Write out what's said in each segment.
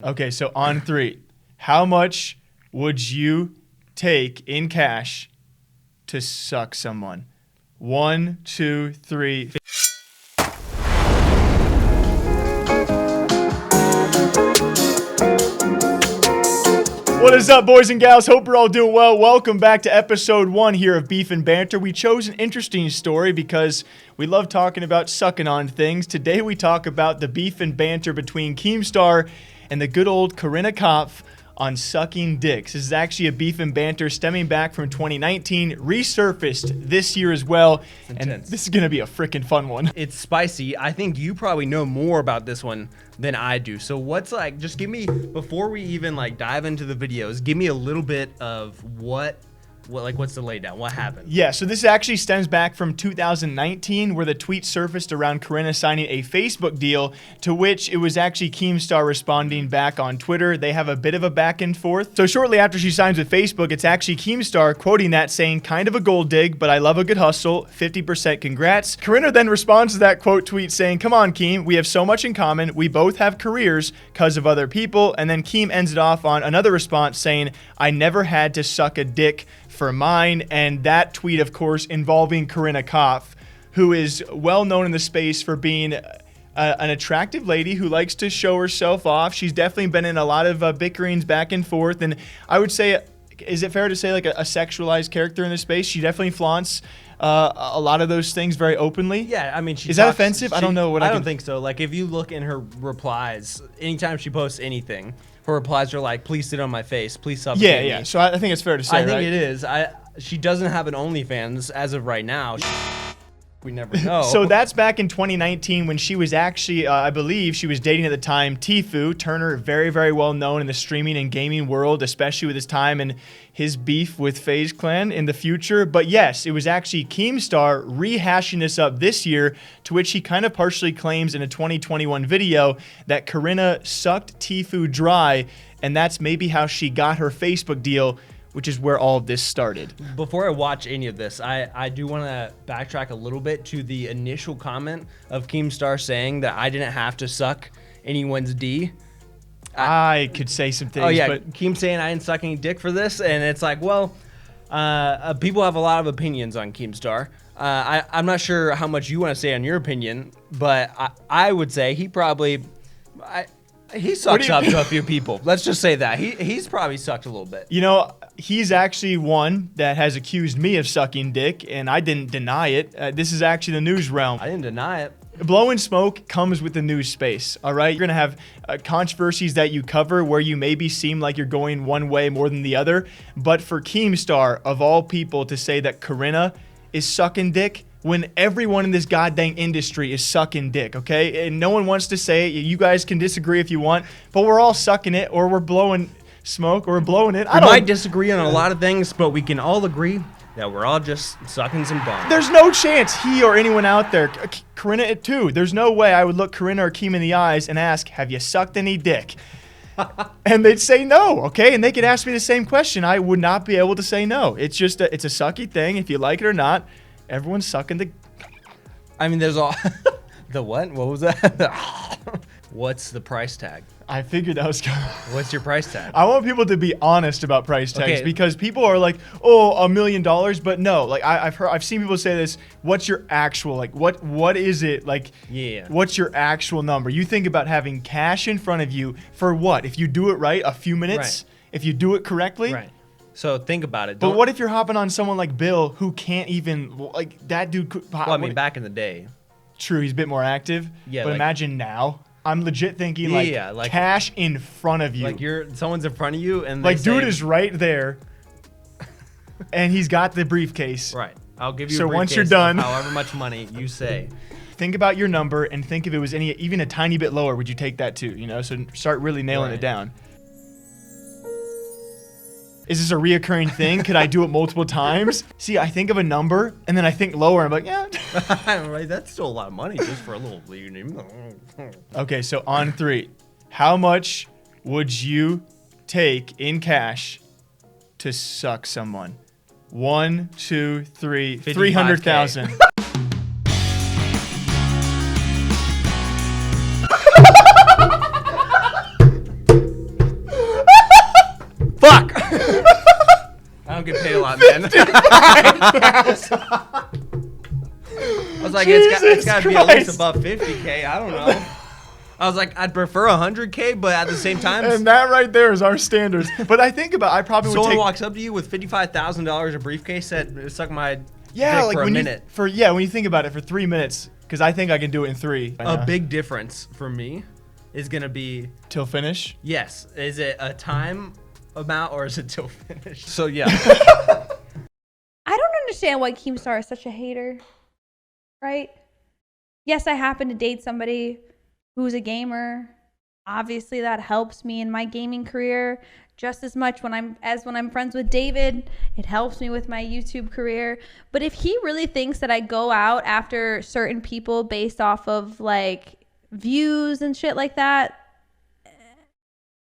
Okay, so on 3, how much would you take in cash to suck someone? 1, 2, 3. What is up, boys and gals? Hope you're all doing well. Welcome back to episode 1 here of Beef and Banter. We chose an interesting story because we love talking about sucking on things. Today we talk about the beef and banter between Keemstar and the good old Corinna Kopf on sucking dicks. This is actually a beef and banter stemming back from 2019, resurfaced this year as well. And this is going to be a freaking fun one. It's spicy. I think you probably know more about this one than I do. So just give me, before we even dive into the videos, give me a little bit of what's the laydown? What happened? Yeah, so this actually stems back from 2019 where the tweet surfaced around Corinna signing a Facebook deal, to which it was actually Keemstar responding back on Twitter. They have a bit of a back and forth. So shortly after she signs with Facebook, it's actually Keemstar quoting that saying, "Kind of a gold dig, but I love a good hustle. 50% congrats." Corinna then responds to that quote tweet saying, "Come on, Keem, we have so much in common. We both have careers because of other people." And then Keem ends it off on another response saying, "I never had to suck a dick for mine." And that tweet, of course, involving Corinna Kopf, who is well known in the space for being an attractive lady who likes to show herself off. She's definitely been in a lot of bickerings back and forth, and I would say, is it fair to say a sexualized character in the space? She definitely flaunts a lot of those things very openly. Yeah, I mean, is that offensive? I don't know what I don't think so. If you look in her replies, anytime she posts anything, her replies are like, "Please sit on my face, please supplicate me." Yeah. So I think it's fair to say, I think it is. She doesn't have an OnlyFans as of right now. We never know. So that's back in 2019 when she was actually, I believe, she was dating at the time Tfue, Turner, very, very well known in the streaming and gaming world, especially with his time and his beef with FaZe Clan in the future. But yes, it was actually Keemstar rehashing this up this year, to which he kind of partially claims in a 2021 video that Corinna sucked Tfue dry, and that's maybe how she got her Facebook deal, which is where all of this started. Before I watch any of this, I do want to backtrack a little bit to the initial comment of Keemstar saying that I didn't have to suck anyone's D. I could say some things. Oh yeah, but Keem saying I didn't suck any dick for this, and it's like, well, people have a lot of opinions on Keemstar. I'm not sure how much you want to say on your opinion, but I would say he probably... He sucks up to a few people. Let's just say that. He's probably sucked a little bit. You know, he's actually one that has accused me of sucking dick, and I didn't deny it. This is actually the news realm. I didn't deny it. Blowing smoke comes with the news space, all right? You're going to have controversies that you cover where you maybe seem like you're going one way more than the other. But for Keemstar, of all people, to say that Corinna is sucking dick, when everyone in this goddamn industry is sucking dick, okay? And no one wants to say it. You guys can disagree if you want, but we're all sucking it, or we're blowing smoke, or we're blowing it. We might disagree on a lot of things, but we can all agree that we're all just sucking some bum. There's no chance he or anyone out there, Corinna too, there's no way I would look Corinna or Keem in the eyes and ask, "Have you sucked any dick?" And they'd say no, okay? And they could ask me the same question. I would not be able to say no. It's just it's a sucky thing. If you like it or not, everyone's sucking the... I mean, there's all... The what? What was that? What's the price tag? I figured that was... What's your price tag? I want people to be honest about price tags, because people are like, "Oh, $1 million," but no. I've seen people say this. What's your actual, what is it? Yeah. What's your actual number? You think about having cash in front of you for what? If you do it right, a few minutes? Right. If you do it correctly? Right. So think about it. But what if you're hopping on someone like Bill who can't even, that dude could... Well, I mean, back in the day. True, he's a bit more active. Yeah. But imagine now. I'm legit thinking cash in front of you. Someone's in front of you and dude is right there. And he's got the briefcase. Right. I'll give you a briefcase once you're done, however much money you say. Think about your number and think if it was even a tiny bit lower, would you take that too? So start really nailing it down. Is this a reoccurring thing? Could I do it multiple times? See, I think of a number and then I think lower. I'm like, yeah. Right, that's still a lot of money just for a little. Okay, so on 3, how much would you take in cash to suck someone? 1, 2, 3, 300,000. on, man. I was like, it's got to be at least above 50K. I don't know. I was like, I'd prefer 100K, but at the same time, and that right there is our standards. But I think about, I probably would someone take. walks up to you with $55,000 a briefcase, said, "Suck my dick like for a when minute." when you think about it, for 3 minutes, because I think I can do it in 3. A big difference for me is gonna be till finish. Yes, is it a time amount or is it till finish? So yeah. I don't understand why Keemstar is such a hater, right? Yes, I happen to date somebody who's a gamer. Obviously, that helps me in my gaming career just as much when I'm friends with David. It helps me with my YouTube career. But if he really thinks that I go out after certain people based off of like views and shit like that,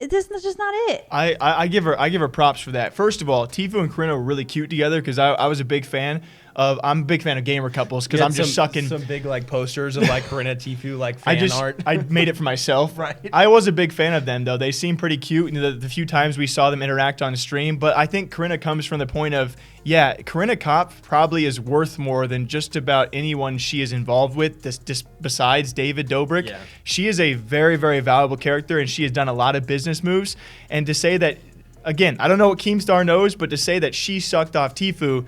that's just not it. I give her props for that. First of all, Tfue and Corinna were really cute together because I was a big fan of. I'm a big fan of gamer couples because I'm just sucking some big like posters of like Corinna Tfue like fan art. I made it for myself. Right. I was a big fan of them though. They seem pretty cute. The few times we saw them interact on stream, but I think Corinna comes from the point of Corinna Kopf probably is worth more than just about anyone she is involved with. Besides David Dobrik, she is a very, very valuable character, and she has done a lot of business moves. And to say that, again, I don't know what Keemstar knows, but to say that she sucked off Tfue,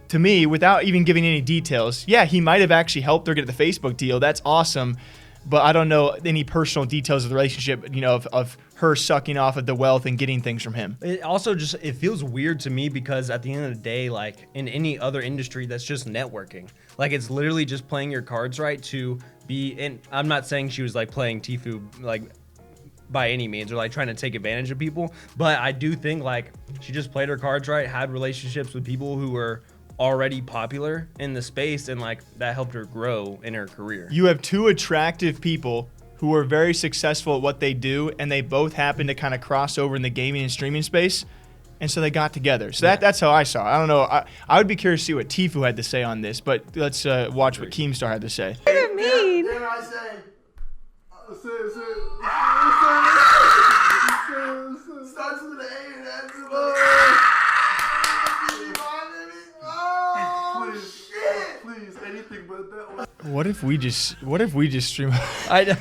to me, without even giving any details, he might have actually helped her get the Facebook deal. That's awesome. But I don't know any personal details of the relationship, of her sucking off of the wealth and getting things from him. It also it feels weird to me because at the end of the day, like in any other industry, that's just networking. Like it's literally just playing your cards right to be in. I'm not saying she was like playing Tfue like by any means or like trying to take advantage of people, but I do think like she just played her cards right, had relationships with people who were already popular in the space, and like that helped her grow in her career. You have two attractive people who are very successful at what they do, and they both happen to kind of cross over in the gaming and streaming space, and so they got together. So that's how I saw it. I don't know. I would be curious to see what Tfue had to say on this, but let's watch what Keemstar had to say. What do you mean? Then I say, starts with an A and ends with a. Please, anything but that one. What if we just stream? I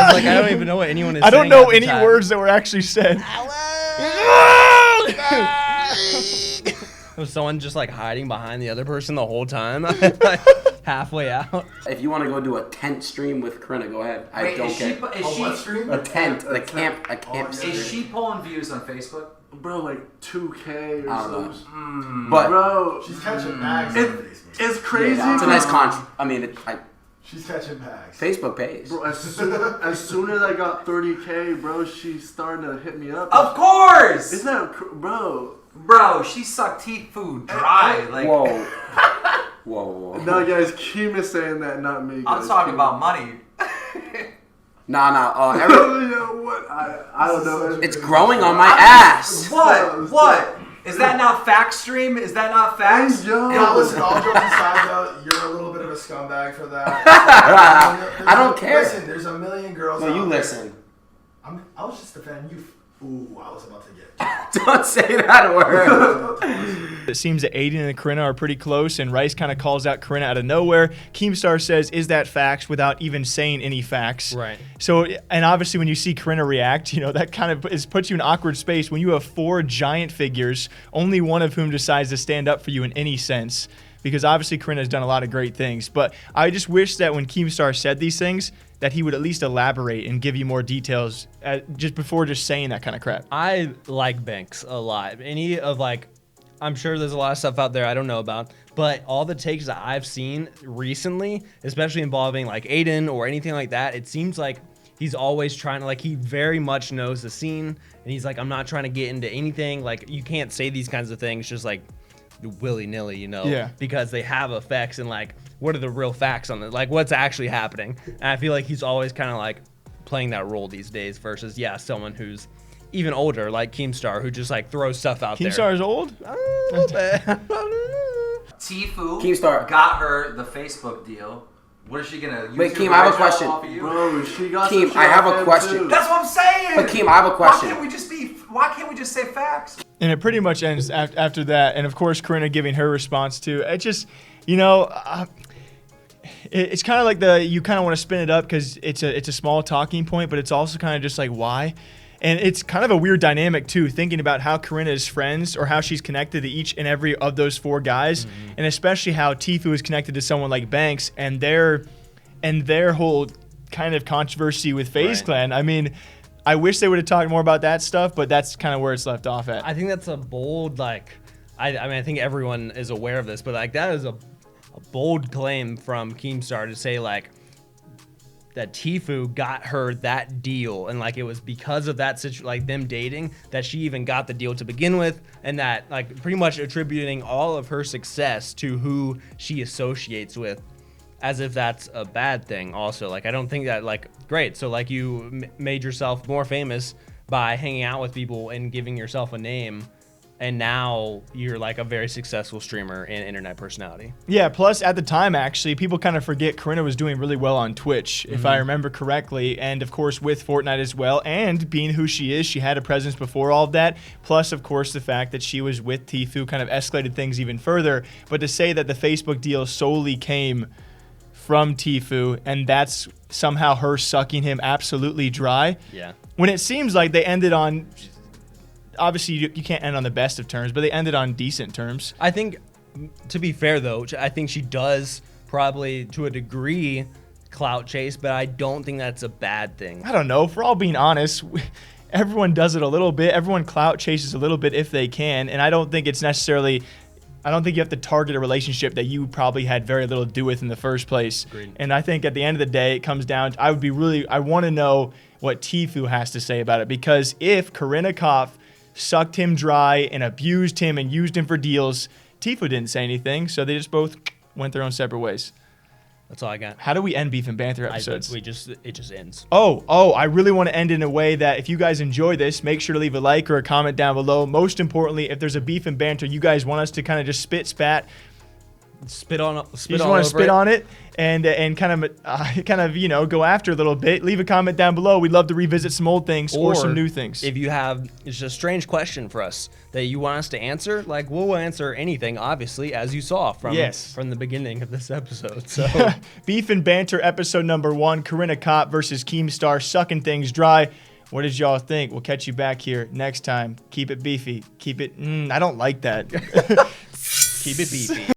was like, I don't even know what anyone is saying. I don't know any words that were actually said. Was someone just like hiding behind the other person the whole time? Halfway out. If you want to go do a tent stream with Corinna, go ahead. I don't care. A tent, a camp stream. Is she pulling views on Facebook? Bro, like 2K or something. But bro, she's catching bags. It's crazy. Yeah, it's a nice contract. I mean, she's catching bags. Facebook pays. Bro, as soon as I got 30K, bro, she's starting to hit me up. Of course. Isn't that, bro? Bro, she sucked Tfue dry. Like, Whoa. No, guys, Keem is saying that, not me. Guys. I'm talking about money. Nah. You know what? I don't know. It's growing on my ass. What? Is that not fact stream? Is that not facts? Yo. Listen, all jokes aside, though, you're a little bit of a scumbag for that. I don't care. Listen, there's a million girls. No, you listen. I was just defending you. Ooh, I was about to get. Don't say that word. It seems that Aiden and Corinna are pretty close, and Rice kind of calls out Corinna out of nowhere. Keemstar says, "Is that facts?" without even saying any facts. Right. So, and obviously, when you see Corinna react, that kind of puts you in an awkward space when you have 4 giant figures, only one of whom decides to stand up for you in any sense. Because obviously, Corinna has done a lot of great things. But I just wish that when Keemstar said these things, that he would at least elaborate and give you more details just before just saying that kind of crap. I like Banks a lot. I'm sure there's a lot of stuff out there I don't know about, but all the takes that I've seen recently, especially involving like Aiden or anything like that, it seems like he's always trying to, he very much knows the scene, and he's like, I'm not trying to get into anything. Like, you can't say these kinds of things just like willy-nilly, Yeah. because they have effects, and like, what are the real facts on it? Like, what's actually happening? And I feel like he's always kind of like playing that role these days versus, someone who's even older, like Keemstar, who just like throws stuff out there. Keemstar is old? A little bit. Tfue Keemstar got her the Facebook deal. What is she gonna use? Wait, Keem, I have a question. Bro, she got Keem, some shit I have off a him, question. too. That's what I'm saying. But Keem, I have a question. Why can't we just be? Why Why can't we just say facts? And it pretty much ends after that. And of course, Corinna giving her response too. It just, it's kind of like you kind of want to spin it up because it's a small talking point, but it's also kind of just like why. And it's kind of a weird dynamic too, thinking about how Corinna is friends or how she's connected to each and every of those 4 guys, and especially how Tfue is connected to someone like Banks and their whole kind of controversy with FaZe Clan. I mean, I wish they would have talked more about that stuff, but that's kind of where it's left off at. I think that's a bold, I think everyone is aware of this, but that is a bold claim from Keemstar to say that Tfue got her that deal, and it was because of that them dating that she even got the deal to begin with, and that pretty much attributing all of her success to who she associates with, as if that's a bad thing. Also, I don't think that great. So you made yourself more famous by hanging out with people and giving yourself a name. And now you're a very successful streamer and internet personality. Yeah, plus at the time, actually, people kind of forget Corinna was doing really well on Twitch, if I remember correctly. And of course, with Fortnite as well. And being who she is, she had a presence before all of that. Plus, of course, the fact that she was with Tfue kind of escalated things even further. But to say that the Facebook deal solely came from Tfue and that's somehow her sucking him absolutely dry. Yeah. When it seems like they ended on... Obviously, you can't end on the best of terms, but they ended on decent terms. I think, to be fair, though, I think she does probably, to a degree, clout chase, but I don't think that's a bad thing. I don't know. For all being honest, everyone does it a little bit. Everyone clout chases a little bit if they can, and I don't think it's necessarily... I don't think you have to target a relationship that you probably had very little to do with in the first place. Agreed. And I think at the end of the day, it comes down to, I want to know what Tfue has to say about it, because if Corinna Kopf sucked him dry and abused him and used him for deals, Tfue didn't say anything, so they just both went their own separate ways. That's all I got. How do we end Beef and Banter episodes? It just ends. Oh, I really want to end in a way that if you guys enjoy this, make sure to leave a like or a comment down below. Most importantly, if there's a Beef and Banter you guys want us to kind of just spit on it and kind of go after a little bit, leave a comment down below. We'd love to revisit some old things or some new things. If you have just a strange question for us that you want us to answer, we'll answer anything, obviously, as you saw from the beginning of this episode. So Beef and Banter episode number 1, Corinna Kopf versus Keemstar, sucking things dry. What did y'all think? We'll catch you back here next time. Keep it beefy. Keep it... I don't like that. keep it beefy.